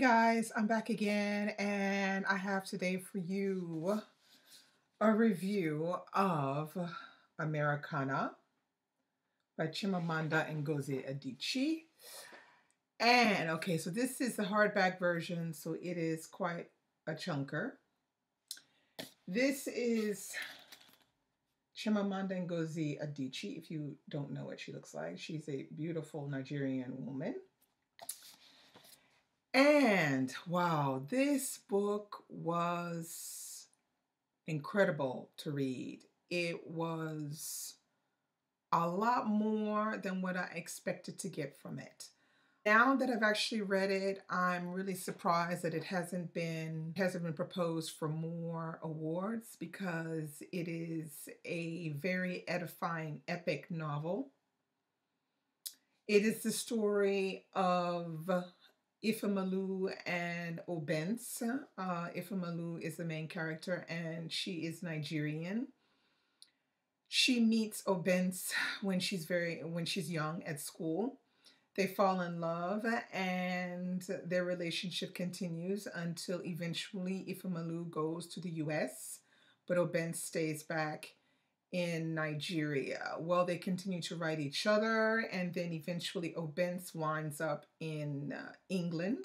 guys, I'm back again, and I have today for you a review of Americanah by Chimamanda Ngozi Adichie. And okay, so this is the hardback version, so it is quite a chunker. This is Chimamanda Ngozi Adichie. If you don't know what she looks like, she's a beautiful Nigerian woman. And wow, this book was incredible to read. It was a lot more than what I expected to get from it. Now that I've actually read it, I'm really surprised that it hasn't been proposed for more awards, because it is a very edifying, epic novel. It is the story of Ifeolu and Obense. Ifeolu is the main character, and she is Nigerian. She meets Obense when she's young at school. They fall in love, and their relationship continues until eventually Ifeolu goes to the US, but Obense stays back in Nigeria. Well, they continue to write each other, and then eventually Obense winds up in England,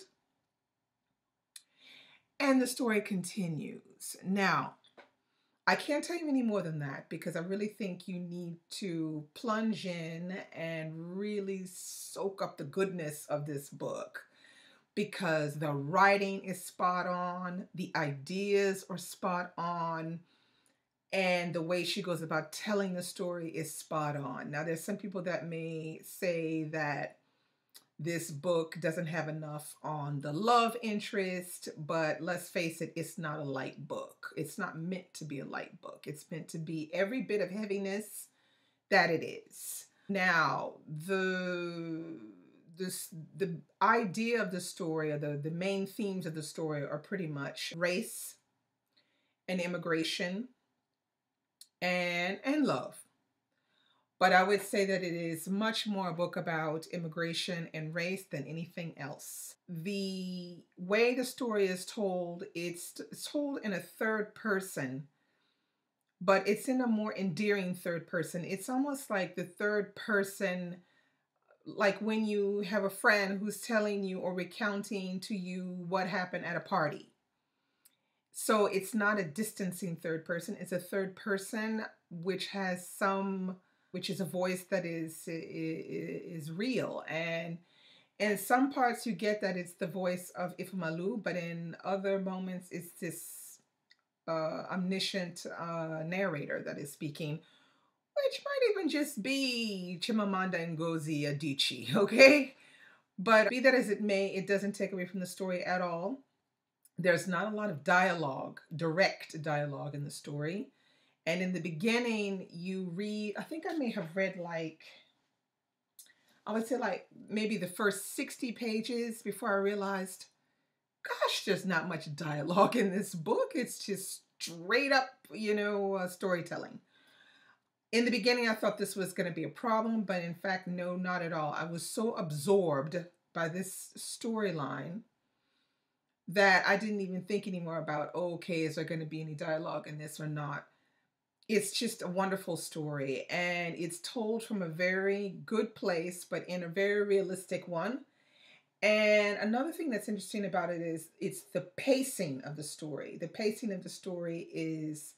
and the story continues. Now, I can't tell you any more than that, because I really think you need to plunge in and really soak up the goodness of this book, because the writing is spot on, the ideas are spot on, and the way she goes about telling the story is spot on. Now, there's some people that may say that this book doesn't have enough on the love interest, but let's face it, it's not a light book. It's not meant to be a light book. It's meant to be every bit of heaviness that it is. Now, the idea of the story, or the main themes of the story, are pretty much race and immigration and love. But I would say that it is much more a book about immigration and race than anything else. The way the story is told, it's told in a third person, but it's in a more endearing third person. It's almost like the third person, like when you have a friend who's telling you or recounting to you what happened at a party. So it's not a distancing third person. It's a third person which is a voice that is real. And in some parts you get that it's the voice of Ifeolu, but in other moments it's this omniscient narrator that is speaking, which might even just be Chimamanda Ngozi Adichie, okay? But be that as it may, it doesn't take away from the story at all. There's not a lot of dialogue, direct dialogue in the story. And in the beginning, you read, I think I may have read I would say maybe the first 60 pages before I realized, gosh, there's not much dialogue in this book. It's just straight up, storytelling. In the beginning, I thought this was going to be a problem, but in fact, no, not at all. I was so absorbed by this storyline that I didn't even think anymore about, okay, is there going to be any dialogue in this or not? It's just a wonderful story, and it's told from a very good place, but in a very realistic one. And another thing that's interesting about it is it's the pacing of the story. The pacing of the story is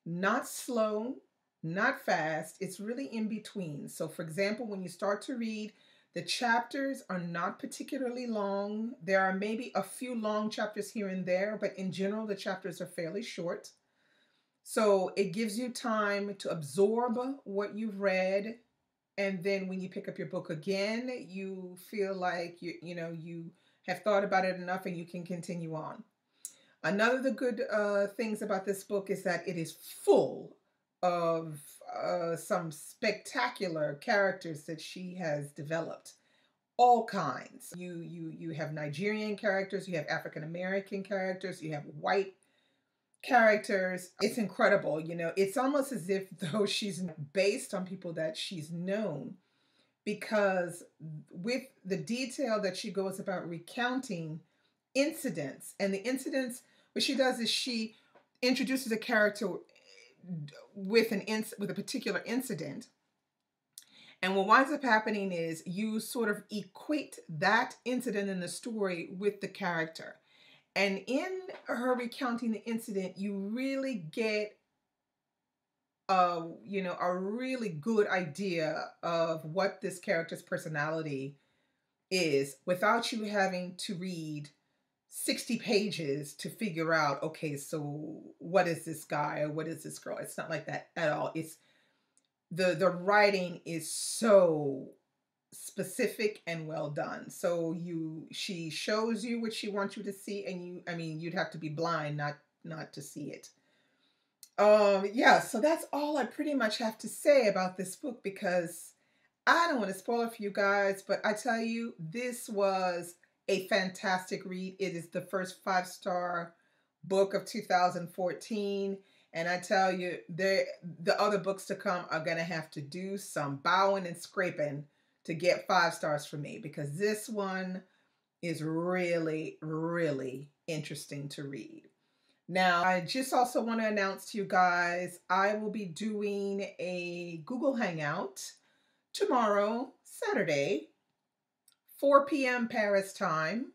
not slow, not fast. It's really in between. So for example, when you start to read, the chapters are not particularly long. There are maybe a few long chapters here and there, but in general, the chapters are fairly short. So it gives you time to absorb what you've read. And then when you pick up your book again, you feel like you have thought about it enough and you can continue on. Another of the good things about this book is that it is full of some spectacular characters that she has developed. All kinds. You have Nigerian characters, you have African American characters, you have white characters. It's incredible. It's almost as if though she's based on people that she's known, because with the detail that she goes about recounting, incidents. And the incidents, what she does is she introduces a character with with a particular incident. And what winds up happening is you sort of equate that incident in the story with the character. And in her recounting the incident, you really get a really good idea of what this character's personality is without you having to read 60 pages to figure out, okay, so what is this guy or what is this girl? It's not like that at all. It's the writing is so specific and well done. So she shows you what she wants you to see, and you'd have to be blind not to see it. Yeah, so that's all I pretty much have to say about this book, because I don't want to spoil it for you guys, but I tell you, this was a fantastic read. It is the first 5-star book of 2014. And I tell you, the other books to come are going to have to do some bowing and scraping to get 5 stars for me, because this one is really, really interesting to read. Now, I just also want to announce to you guys, I will be doing a Google Hangout tomorrow, Saturday, 4 p.m. Paris time,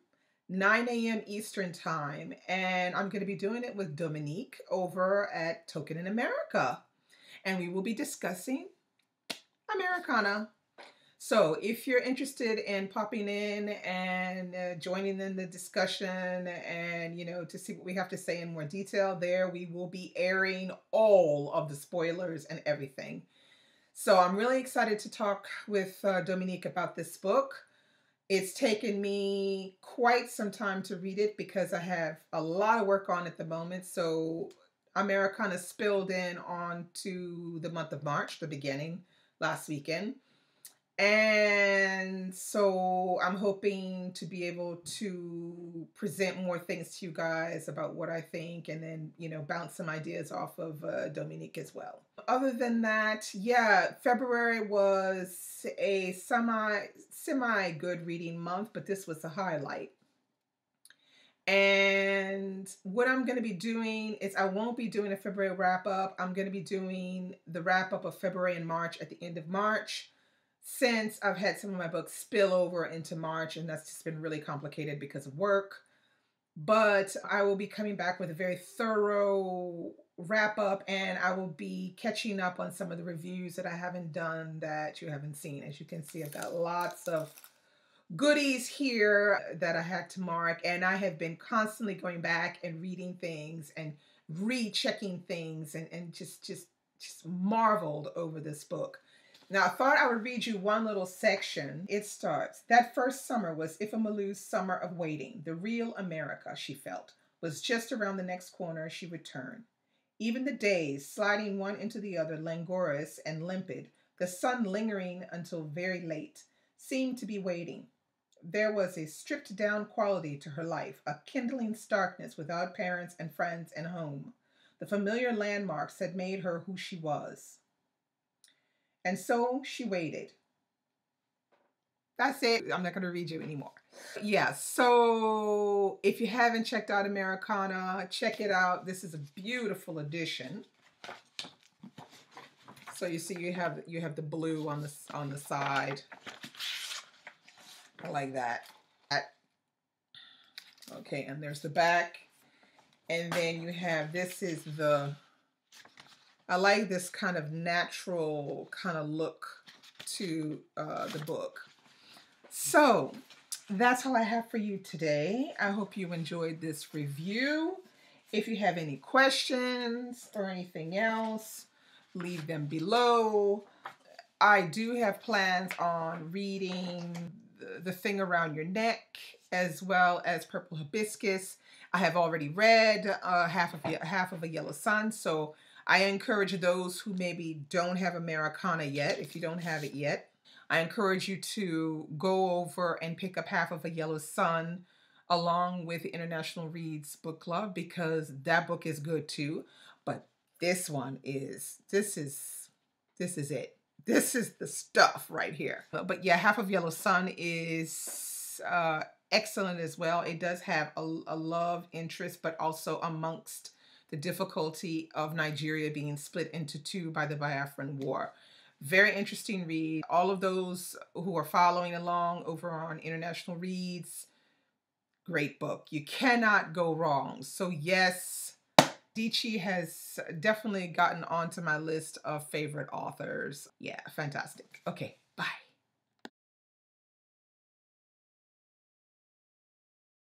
9 a.m. Eastern time. And I'm going to be doing it with Dominique over at Token in America. And we will be discussing Americanah. So if you're interested in popping in and joining in the discussion and, to see what we have to say in more detail there, we will be airing all of the spoilers and everything. So I'm really excited to talk with Dominique about this book. It's taken me quite some time to read it because I have a lot of work on at the moment. So Americanah spilled in onto the month of March, the beginning, last weekend. And so I'm hoping to be able to present more things to you guys about what I think, and then, bounce some ideas off of Dominique as well. Other than that, yeah, February was a semi good reading month, but this was the highlight. And what I'm going to be doing is I won't be doing a February wrap up. I'm going to be doing the wrap up of February and March at the end of March, since I've had some of my books spill over into March, and that's just been really complicated because of work. But I will be coming back with a very thorough wrap up, and I will be catching up on some of the reviews that I haven't done that you haven't seen. As you can see, I've got lots of goodies here that I had to mark, and I have been constantly going back and reading things and rechecking things, and just marveled over this book. Now, I thought I would read you one little section. It starts, "That first summer was Ifamaloo's summer of waiting. The real America, she felt, was just around the next corner she would turn. Even the days, sliding one into the other, languorous and limpid, the sun lingering until very late, seemed to be waiting. There was a stripped-down quality to her life, a kindling starkness without parents and friends and home. The familiar landmarks had made her who she was. And so she waited." That's it. I'm not going to read you anymore. Yeah, so if you haven't checked out Americanah, check it out. This is a beautiful edition. So you see, you have the blue on the side. I like that. Okay, and there's the back. And then you have, I like this kind of natural kind of look to the book. So that's all I have for you today. I hope you enjoyed this review. If you have any questions or anything else, leave them below. I do have plans on reading The Thing Around Your Neck as well as Purple Hibiscus. I have already read half of A Yellow Sun, so I encourage those who maybe don't have Americanah yet, if you don't have it yet, I encourage you to go over and pick up half of A Yellow Sun along with the International Reads Book Club, because that book is good too. But this is it. This is the stuff right here. But yeah, half of Yellow Sun is excellent as well. It does have a love interest, but also amongst the difficulty of Nigeria being split into two by the Biafran War. Very interesting read. All of those who are following along over on International Reads, great book. You cannot go wrong. So yes, Adichie has definitely gotten onto my list of favorite authors. Yeah, fantastic. Okay, bye.